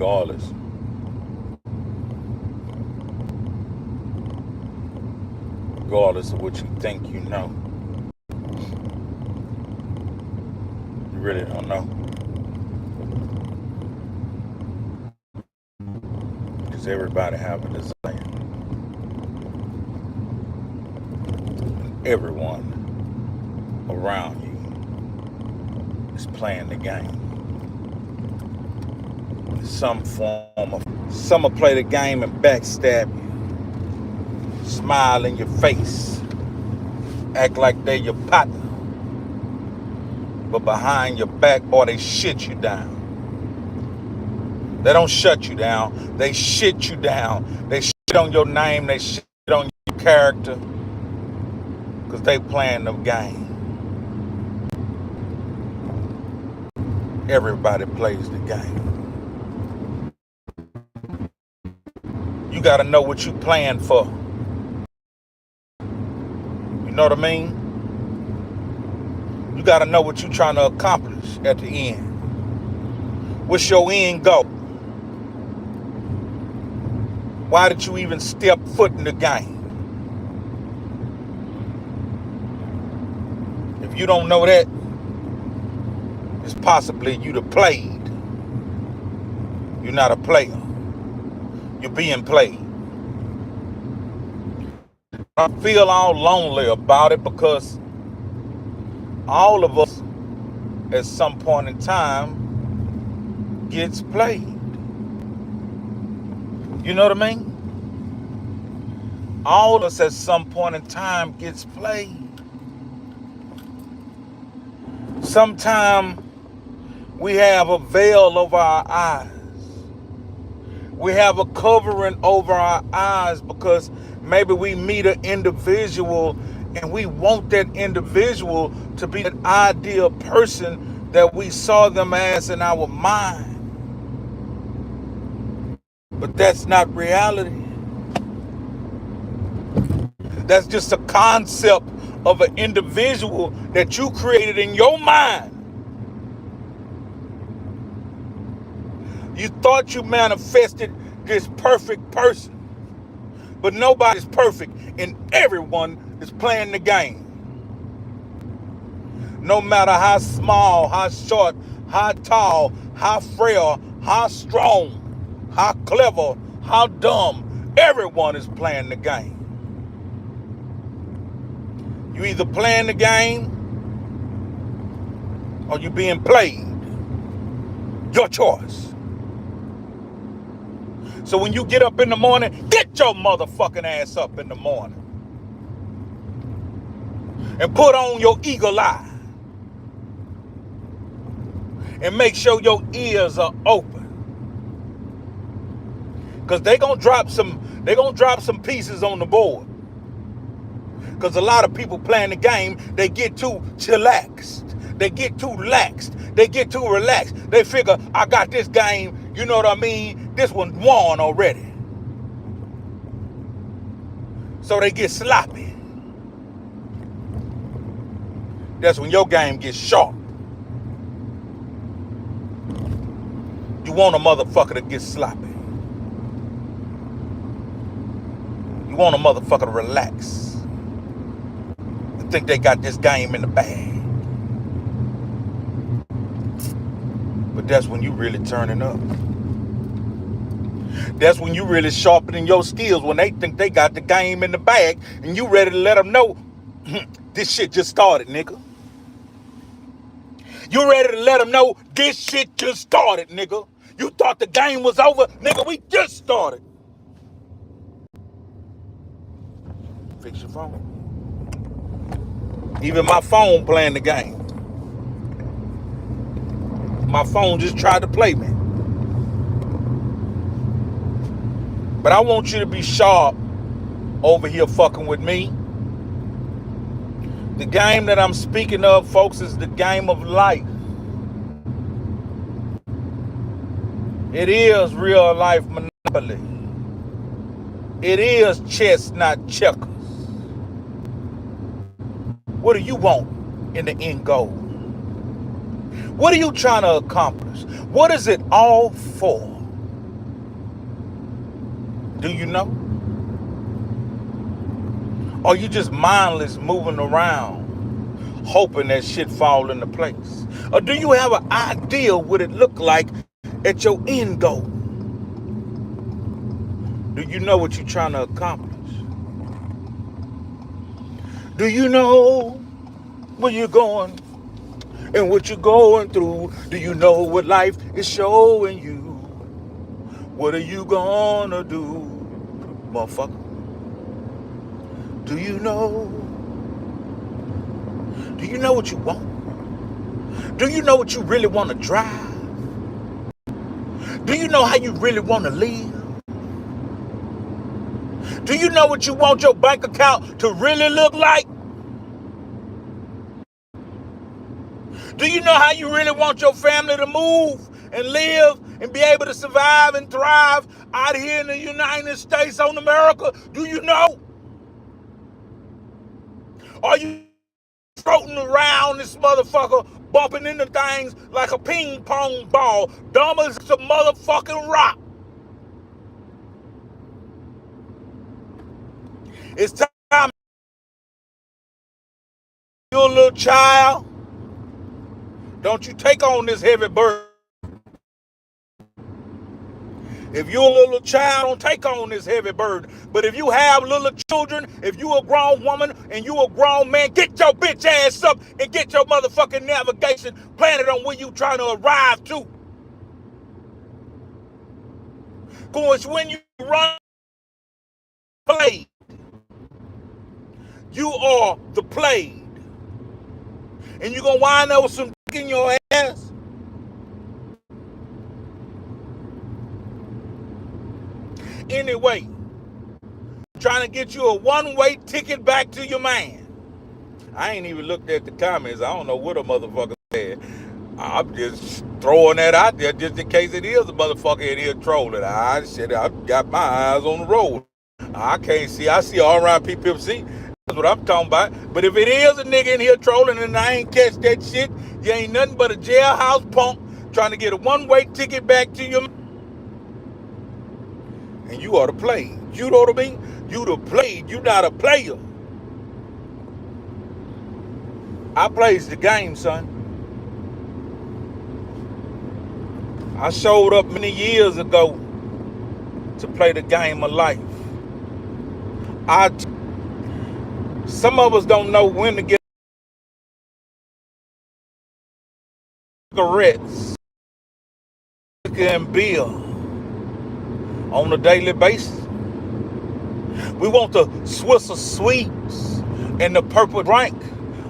regardless. Regardless of what you think you know. You really don't know. Because everybody have a desire. And everyone around you is playing the game. Some form of, some will play the game and backstab you, smile in your face, act like they're your partner, but behind your back, boy, they shit you down. They don't shut you down, they shit you down. They shit on your name, they shit on your character, because they playing the game. Everybody plays the game. You got to know what you playing for. You know what I mean? You got to know what you're trying to accomplish at the end. What's your end goal? Why did you even step foot in the game? If you don't know that, it's possibly you the played. You're not a player. You're being played. I feel all lonely about it because all of us at some point in time gets played. You know what I mean? All of us at some point in time gets played. Sometimes we have a veil over our eyes. We have a covering over our eyes because maybe we meet an individual and we want that individual to be an ideal person that we saw them as in our mind. But that's not reality. That's just a concept of an individual that you created in your mind. You thought you manifested this perfect person, but nobody's perfect and everyone is playing the game. No matter how small, how short, how tall, how frail, how strong, how clever, how dumb, everyone is playing the game. You either playing the game or you being played. Your choice. So when you get up in the morning, get your motherfucking ass up in the morning. And put on your eagle eye. And make sure your ears are open. Because they gonna drop some pieces on the board. Because a lot of people playing the game, they get too chillaxed. They get too laxed. They get too relaxed. They figure, I got this game, you know what I mean? This one won already. So they get sloppy. That's when your game gets sharp. You want a motherfucker to get sloppy. You want a motherfucker to relax. And think they got this game in the bag. But that's when you really turning up. That's when you really sharpening your skills, when they think they got the game in the bag and you ready to let them know this shit just started, nigga. You ready to let them know this shit just started, nigga. You thought the game was over? Nigga, we just started. Fix your phone. Even my phone playing the game. My phone just tried to play me. But I want you to be sharp over here fucking with me. The game that I'm speaking of, folks, is the game of life. It is real life monopoly. It is chess, not checkers. What do you want in the end goal? What are you trying to accomplish? What is it all for? Do you know? Or you just mindless moving around, hoping that shit fall into place? Or do you have an idea what it look like at your end goal? Do you know what you're trying to accomplish? Do you know where you're going and what you're going through? Do you know what life is showing you? What are you gonna do, motherfucker? Do you know? Do you know what you want? Do you know what you really want to drive? Do you know how you really want to live? Do you know what you want your bank account to really look like? Do you know how you really want your family to move and live and be able to survive and thrive out here in the United States of America? Do you know? Are you floating around this motherfucker, bumping into things like a ping pong ball, dumb as a motherfucking rock? It's time. You're a little child. Don't you take on this heavy burden. If you're a little child, don't take on this heavy burden. But if you have little children, if you a grown woman and you a grown man, get your bitch ass up and get your motherfucking navigation planted on where you trying to arrive to. Because when you run played, you are the played. And you're going to wind up with some dick in your ass. Anyway, trying to get you a one-way ticket back to your man. I ain't even looked at the comments. I don't know what a motherfucker said. I'm just throwing that out there just in case it is a motherfucker in here trolling. I got my eyes on the road. I can't see. I see all around PPC. That's what I'm talking about. But if it is a nigga in here trolling and I ain't catch that shit, you ain't nothing but a jailhouse punk trying to get a one-way ticket back to your man. And you ought to play. You know what I mean? You the played. You not a player. I plays the game, son. I showed up many years ago to play the game of life. Some of us don't know when to get cigarettes and beer on a daily basis. We want the Swisser Sweets and the purple drink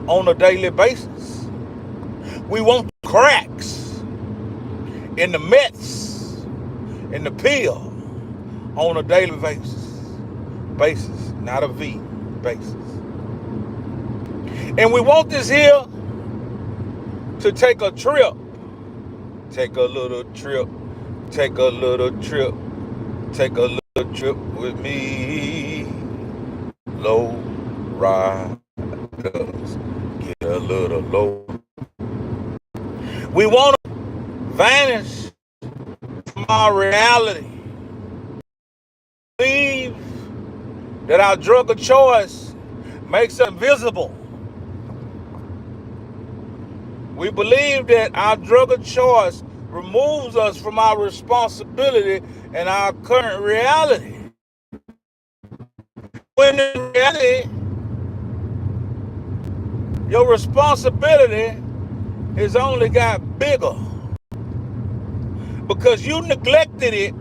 on a daily basis. We want cracks and the meths and the pill on a daily basis, not a V basis. And we want this here to take a trip. Take a little trip. Take a little trip. Take a little trip with me. Low riders. Get a little low. We want to vanish from our reality. Believe that our drug of choice makes us invisible. We believe that our drug of choice removes us from our responsibility and our current reality. When in reality, your responsibility has only got bigger because you neglected it,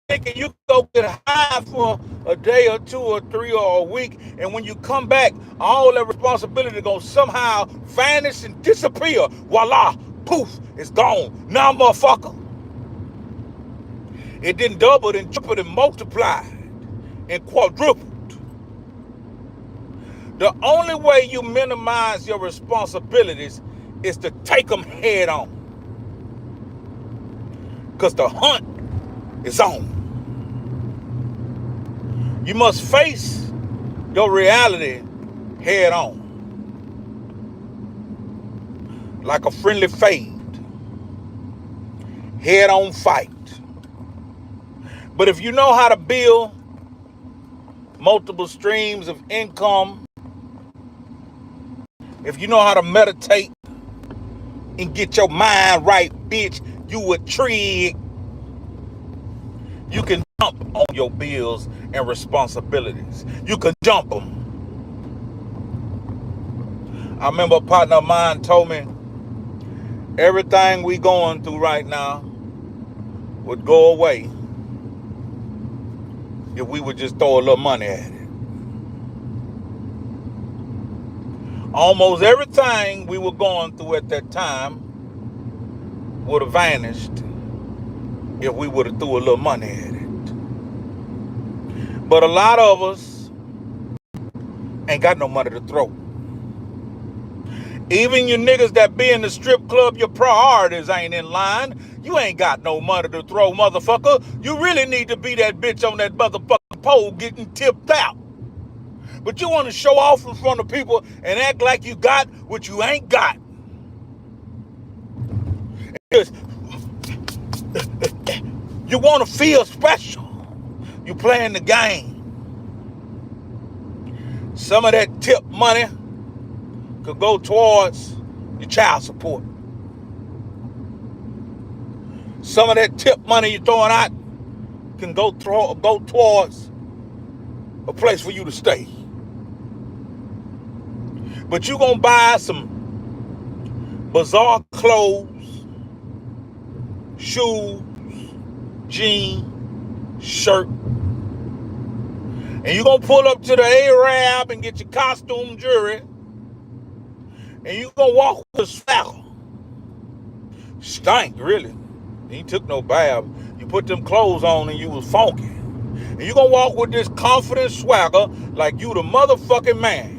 thinking you go get high for a day or two or three or a week, and when you come back, all that responsibility gonna somehow vanish and disappear. Voila, poof, it's gone. Now, motherfucker, it didn't double and tripled and multiplied and quadrupled. The only way you minimize your responsibilities is to take them head on, because the hunt is on. You must face your reality head on, like a friendly fade. Head on fight. But if you know how to build multiple streams of income, if you know how to meditate and get your mind right, bitch, you a trig. You can jump on your bills and responsibilities. You can jump them. I remember a partner of mine told me everything we going through right now would go away if we would just throw a little money at it. Almost everything we were going through at that time would have vanished if we would have threw a little money at it. But a lot of us ain't got no money to throw. Even you niggas that be in the strip club, your priorities ain't in line. You ain't got no money to throw, motherfucker. You really need to be that bitch on that motherfucking pole getting tipped out. But you want to show off in front of people and act like you got what you ain't got. You want to feel special. You playing the game. Some of that tip money could go towards your child support. Some of that tip money you're throwing out can go towards a place for you to stay. But you gonna buy some bizarre clothes, shoes, jeans, shirt, and you gonna pull up to the Arab and get your costume jewelry, and you gonna walk with a swagger. Stank, really. You ain't took no bath. You put them clothes on and you was funky. And you gonna walk with this confident swagger like you the motherfucking man.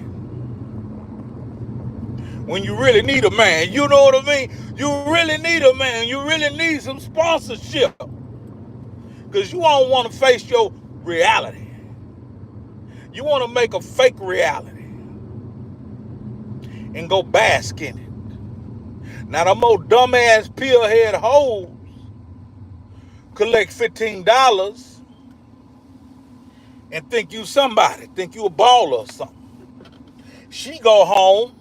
When you really need a man, you know what I mean? You really need a man. You really need some sponsorship. Because you don't want to face your reality. You want to make a fake reality and go bask in it. Now, them old dumbass pillhead hoes collect $15 and think you somebody, think you a baller or something. She go home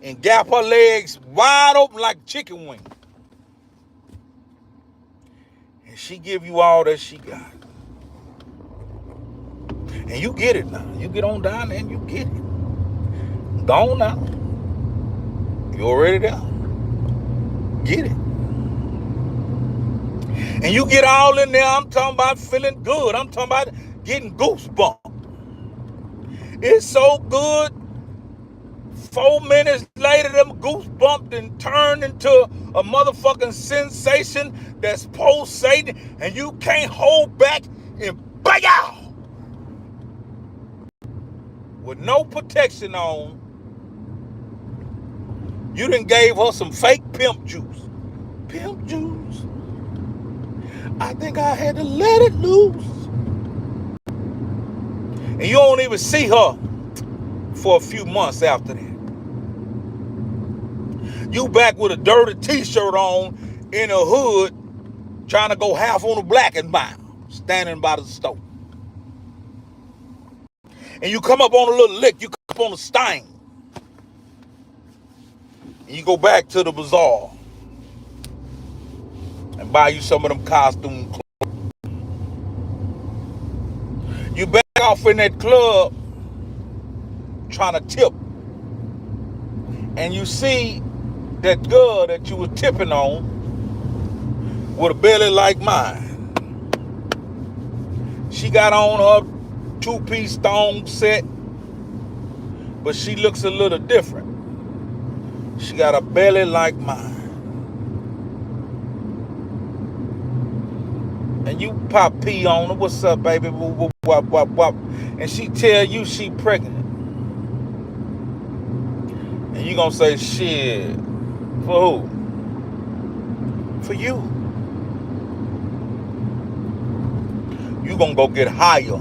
and gap her legs wide open like chicken wing. And she give you all that she got. And you get it now. You get on down there and you get it. Gone now. You already there. Get it. And you get all in there. I'm talking about feeling good. I'm talking about getting goosebumps. It's so good. 4 minutes later, them goosebumps and turned into a motherfucking sensation that's pulsating, and you can't hold back and bang out. With no protection on, you done gave her some fake pimp juice. Pimp juice? I think I had to let it loose. And you don't even see her for a few months after that. You back with a dirty t-shirt on in a hood trying to go half on a black and mild, standing by the stove. And you come up on a little lick, you come up on a stain. And you go back to the bazaar and buy you some of them costume clothes. You back off in that club trying to tip. And you see that girl that you was tipping on with a belly like mine. She got on her two-piece thong set, but she looks a little different. She got a belly like mine. And you pop pee on her. What's up, baby? Wop, wop, wop, wop. And she tell you she pregnant. And you gonna say, shit, for who? For you. You gonna go get higher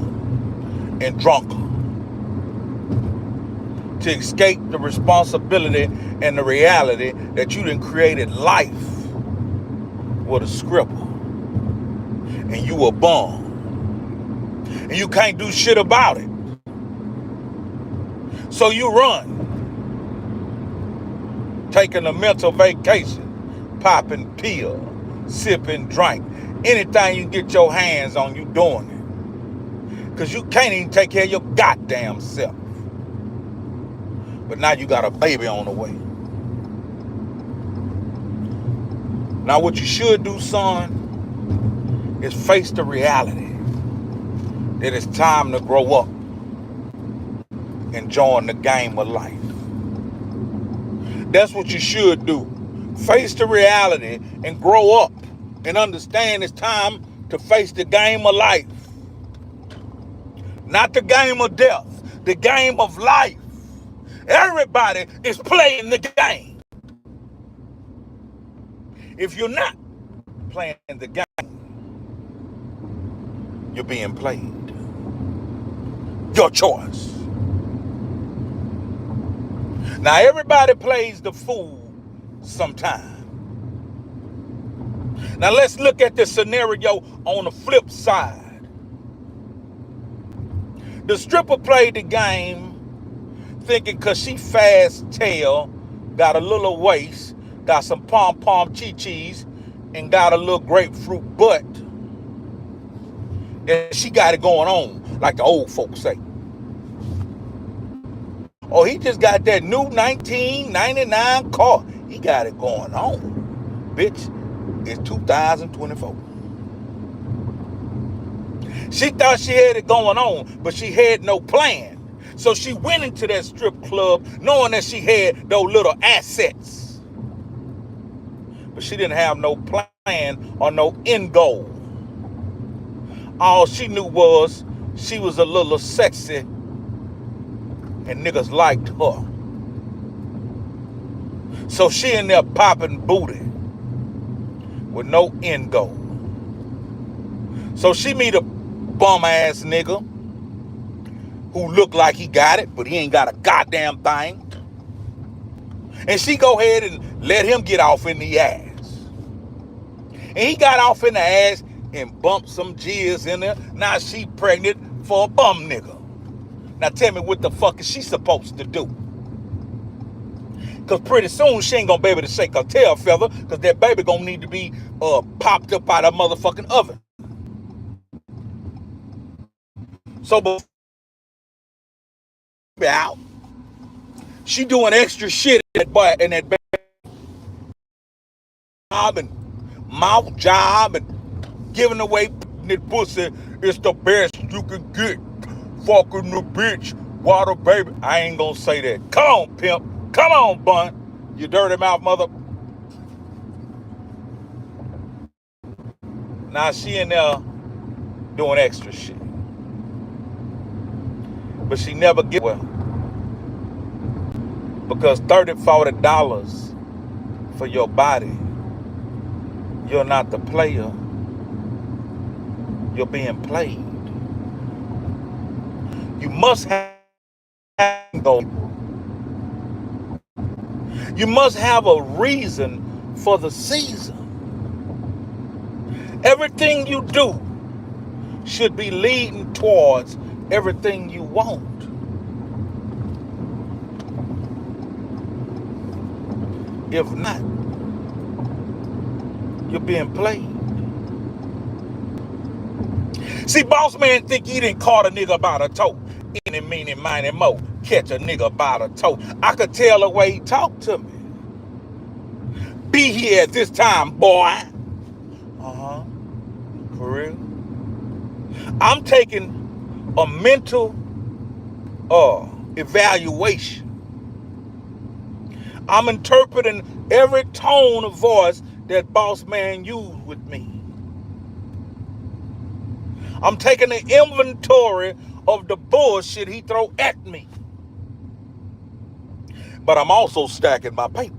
and drunker to escape the responsibility and the reality that you done created life with a scribble. and you a bum. And you can't do shit about it. So you run. Taking a mental vacation, popping pill, sipping drink. Anything you get your hands on, you doing it. Because you can't even take care of your goddamn self. But now you got a baby on the way. Now what you should do, son, is face the reality that it's time to grow up and join the game of life. That's what you should do. Face the reality and grow up and understand it's time to face the game of life. Not the game of death, the game of life. Everybody is playing the game. If you're not playing the game, you're being played. Your choice. Now, everybody plays the fool sometime. Now, let's look at the scenario on the flip side. The stripper played the game thinking because she fast tail, got a little waist, got some pom-pom chi-chis, and got a little grapefruit butt, and she got it going on, like the old folks say. Oh, he just got that new 1999 car. He got it going on. Bitch, it's 2024. She thought she had it going on, but she had no plan. So she went into that strip club knowing that she had those little assets. But she didn't have no plan or no end goal. All she knew was she was a little sexy and niggas liked her. So she in there popping booty with no end goal. So she meet a bum ass nigga who look like he got it, but he ain't got a goddamn thing. And she go ahead and let him get off in the ass. And he got off in the ass and bumped some jizz in there. Now she pregnant for a bum nigga. Now tell me what the fuck is she supposed to do? Because pretty soon she ain't gonna be able to shake her tail feather because that baby gonna need to be popped up out of a motherfucking oven. So before out, she doing extra shit in that butt and that baby job and mouth job and giving away that pussy. It's the best you can get. Fucking the bitch, water baby. I ain't gonna say that. Come on, pimp. Come on, bun. You dirty mouth mother. Now she in there doing extra shit. But she never get well. Because $30, $40 for your body, you're not the player. You're being played. You must have you must have a reason for the season. Everything you do should be leading towards everything you want. If not, you're being played. See, boss man think he didn't caught a nigga by the toe. Any, meeny, miny, mo. Catch a nigga by the toe. I could tell the way he talked to me. Be here at this time, boy. Uh-huh. For real? I'm taking a mental evaluation. I'm interpreting every tone of voice that boss man used with me. I'm taking an inventory of the bullshit he throw at me. But I'm also stacking my paper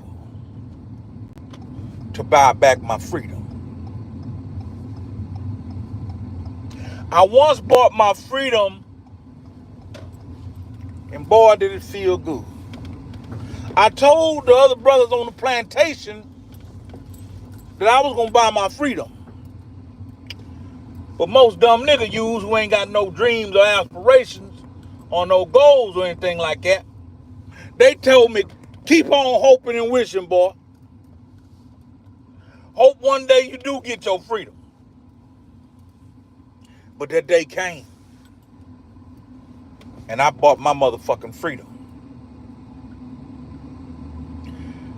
to buy back my freedom. I once bought my freedom, and boy, did it feel good. I told the other brothers on the plantation that I was going to buy my freedom. But most dumb nigga use who ain't got no dreams or aspirations or no goals or anything like that. They told me, keep on hoping and wishing, boy. Hope one day you do get your freedom. But that day came. And I bought my motherfucking freedom.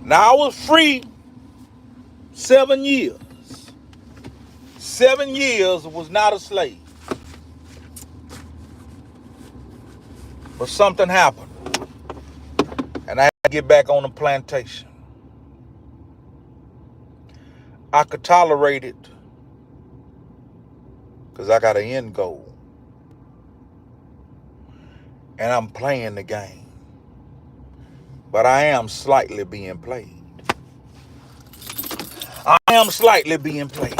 Now I was free 7 years. 7 years was not a slave. But something happened. And I had to get back on the plantation. I could tolerate it because I got an end goal. And I'm playing the game. But I am slightly being played. I am slightly being played.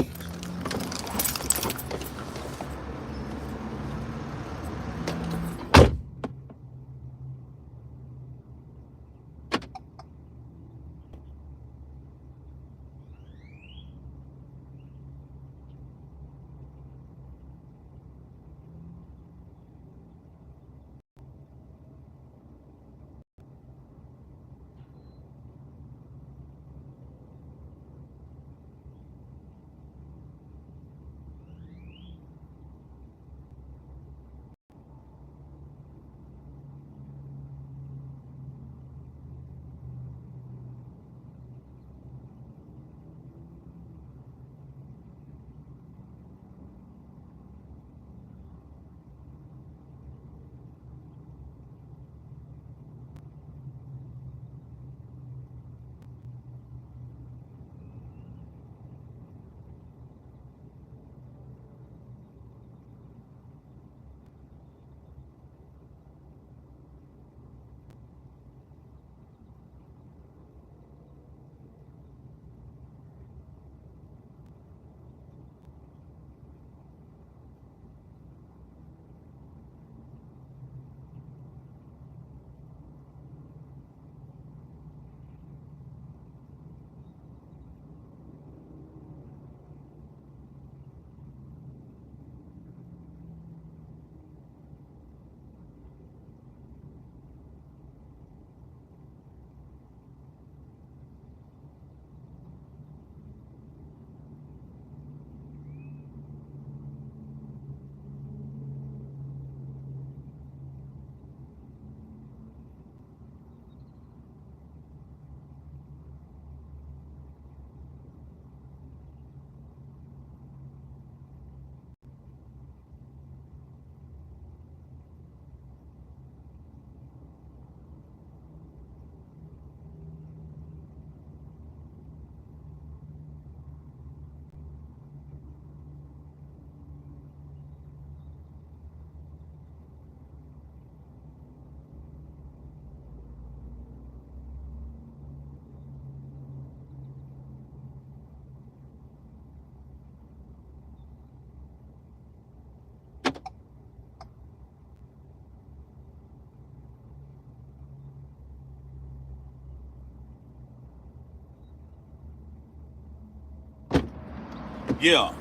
Yeah.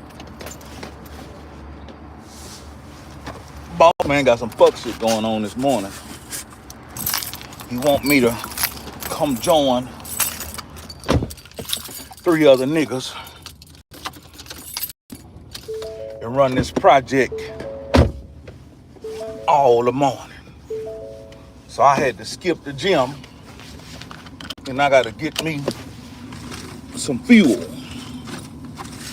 Boss man got some fuck shit going on this morning. He want me to come join 3 other niggas and run this project all the morning. So I had to skip the gym and I gotta get me some fuel.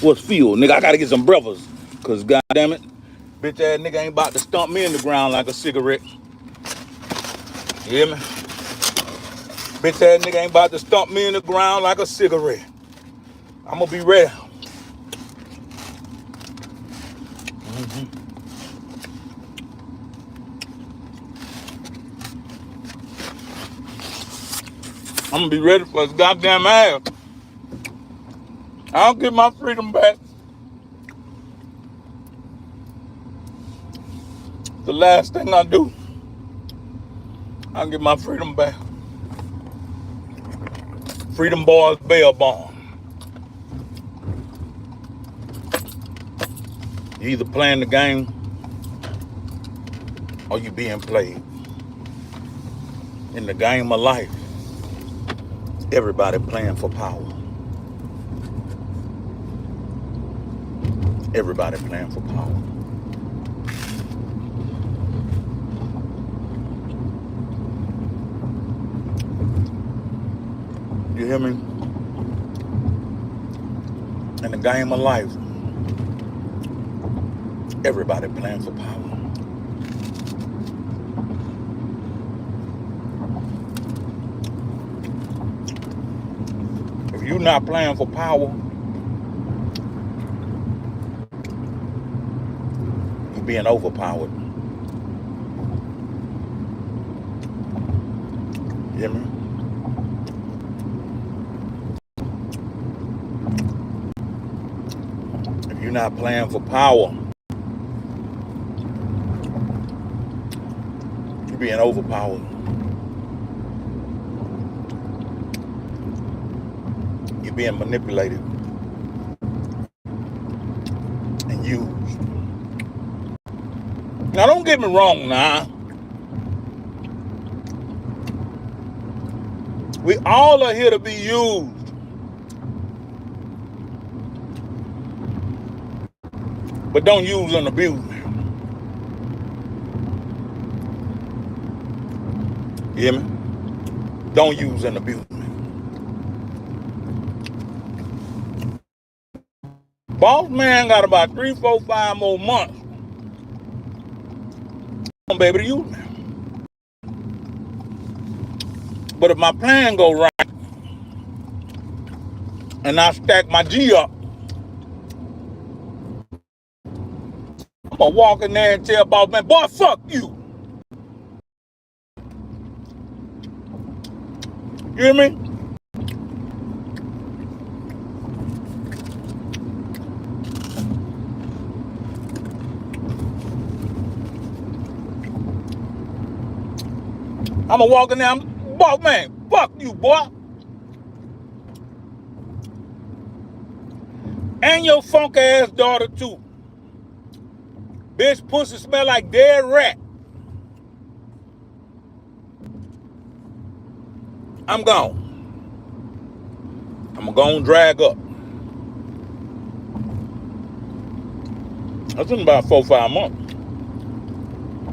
What's fuel? Nigga, I gotta get some breakfast. Cause goddamn it, bitch ass nigga ain't about to stump me in the ground like a cigarette. You hear me? Bitch ass nigga ain't about to stump me in the ground like a cigarette. I'm gonna be ready. I'm gonna be ready for his goddamn ass. I'll get my freedom back. The last thing I do, I'll get my freedom back. Freedom Boys bail bond. You either playing the game or you being played. In the game of life, everybody playing for power. Everybody playing for power. You hear me? In the game of life, everybody playing for power. If you're not playing for power, you're being overpowered. You hear me? If you're not playing for power, you're being overpowered. You're being manipulated and used. Now, don't get me wrong now. We all are here to be used. But don't use and abuse me. You hear me? Don't use and abuse me. Boss man got about 3, 4, 5 more months. I'm baby to use me. But if my plan go right and I stack my G up, I'm gonna walk in there and tell boss man, boy, fuck you. You hear me? I'm gonna walk in there, boss man, fuck you, boy. And your funk ass daughter too. Bitch pussy smell like dead rat. I'm gone. I'm gonna drag up. That's in about 4, 5 months.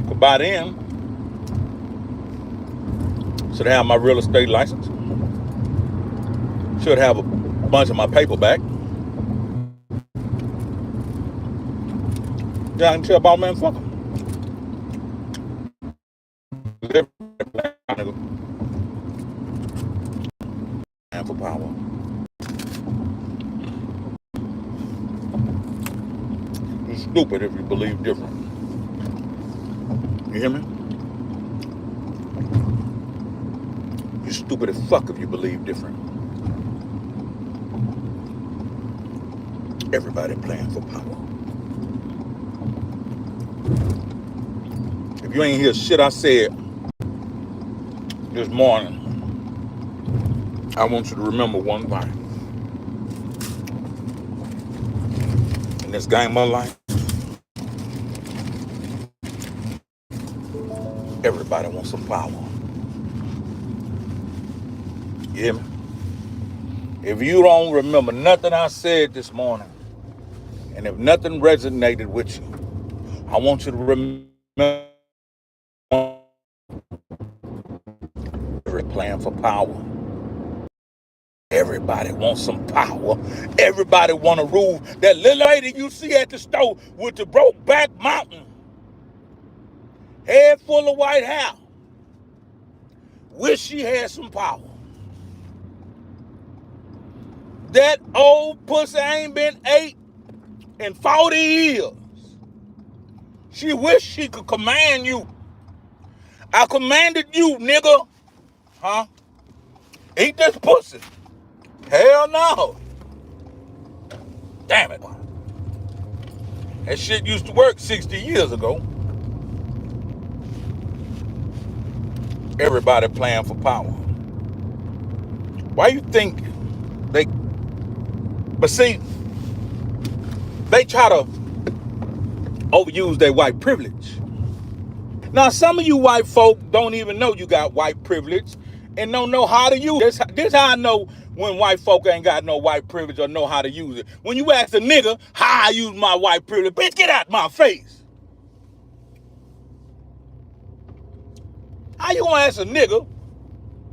But by then, should have my real estate license. Should have a bunch of my paper back. Yeah, I can tell about man, fuck him. And for power. You're stupid if you believe different. You hear me? You're stupid as fuck if you believe different. Everybody playing for power. If you ain't hear shit I said this morning, I want you to remember one thing. In this game of life, everybody wants some power. You hear me? If you don't remember nothing I said this morning, and if nothing resonated with you, I want you to remember playing for power. Everybody wants some power. Everybody want to rule. That little lady you see at the store with the broke back mountain, head full of white hair, wish she had some power. That old pussy ain't been ate in 40 years. She wish she could command you. I commanded you, nigga. Huh? Eat this pussy. Hell no. Damn it. That shit used to work 60 years ago. Everybody playing for power. Why you think they... But see, they try to overuse their white privilege. Now, some of you white folk don't even know you got white privilege and don't know how to use it. This how I know when white folk ain't got no white privilege or know how to use it. When you ask a nigga how I use my white privilege, bitch, get out my face. How you gonna ask a nigga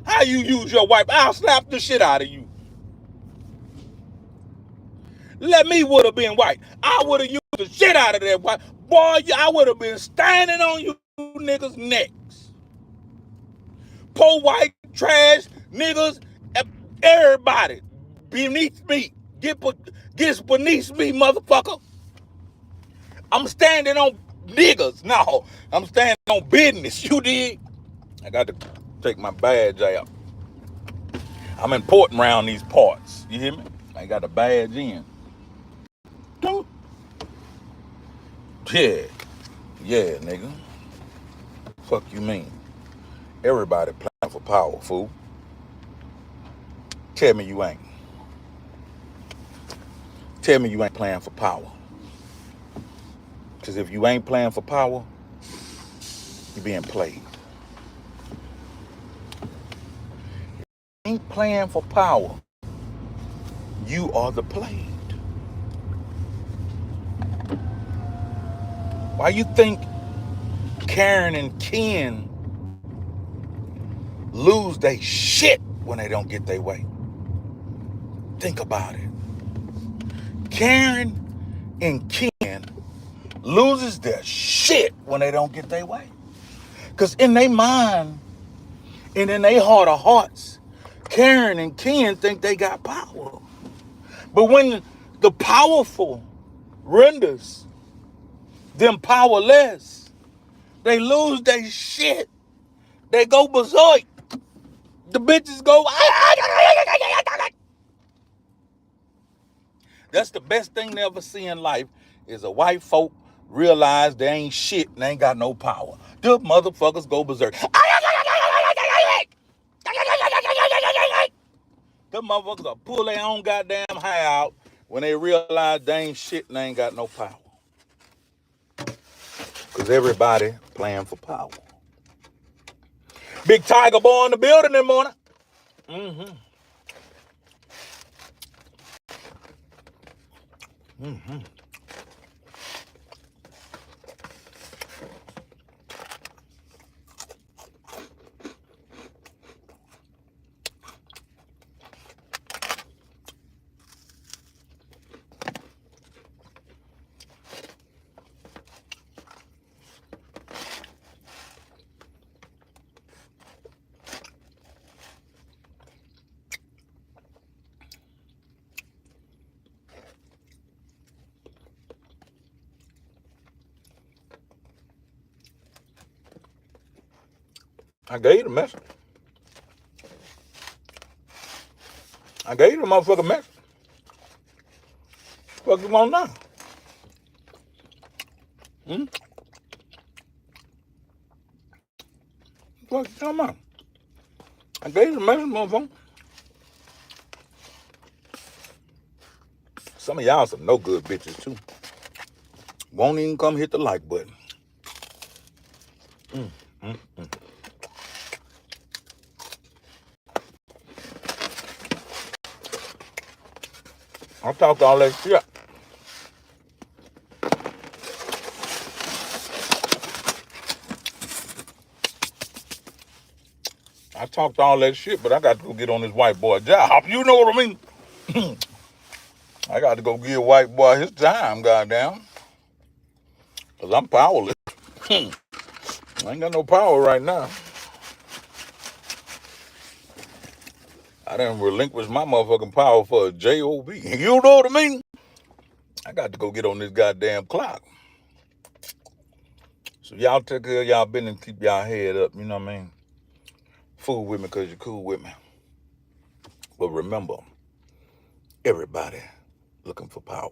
how you use your white? I'll slap the shit out of you. Let me would have been white. I would have used the shit out of that white. Boy, I would have been standing on you niggas' necks. Poor white trash niggas, everybody beneath me. Gets beneath me, motherfucker. I'm standing on niggas. No, I'm standing on business. You did. I got to take my badge out. I'm important around these parts. You hear me? I got the badge in. Yeah. Yeah, nigga. Fuck you mean? Everybody playing for power, fool. Tell me you ain't. Tell me you ain't playing for power. Because if you ain't playing for power, you're being played. If you ain't playing for power, you are the played. Why you think Karen and Ken lose their shit when they don't get their way? Think about it. Karen and Ken loses their shit when they don't get their way. Because in their mind and in their heart of hearts, Karen and Ken think they got power. But when the powerful renders them powerless, they lose their shit. They go berserk. The bitches go. That's the best thing they ever see in life is a white folk realize they ain't shit and they ain't got no power. The motherfuckers go berserk. The motherfuckers will pull their own goddamn hair out when they realize they ain't shit and they ain't got no power. Because everybody playing for power. Big Tiger boy in the building this morning. I gave you the message. I gave you the motherfucking message. What you want now? What you talking about? I gave you the message, motherfucker. Some of y'all some no good bitches too. Won't even come hit the like button. I talked all that shit. I talked all that shit, but I got to go get on this white boy job. You know what I mean? I got to go give white boy his time, goddamn. Because I'm powerless. I ain't got no power right now. I done relinquished my motherfucking power for a job. You know what I mean? I got to go get on this goddamn clock. So y'all take care of y'all business and keep y'all head up. You know what I mean? Fool with me because you're cool with me. But remember, everybody looking for power.